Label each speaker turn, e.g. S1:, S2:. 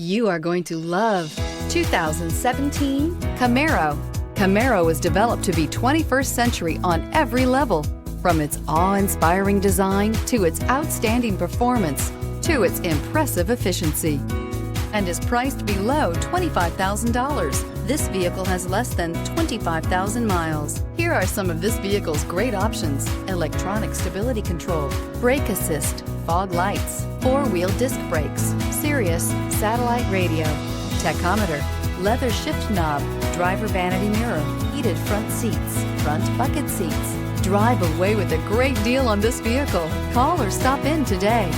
S1: You are going to love 2017 Camaro. Camaro is developed to be 21st century on every level, from its awe-inspiring design to its outstanding performance to its impressive efficiency, and is priced below $25,000. This vehicle has less than 25,000 miles. Here are some of this vehicle's great options: electronic stability control, brake assist, fog lights, four-wheel disc brakes, Sirius satellite radio, tachometer, leather shift knob, driver vanity mirror, heated front seats, front bucket seats. Drive away with a great deal on this vehicle. Call or stop in today.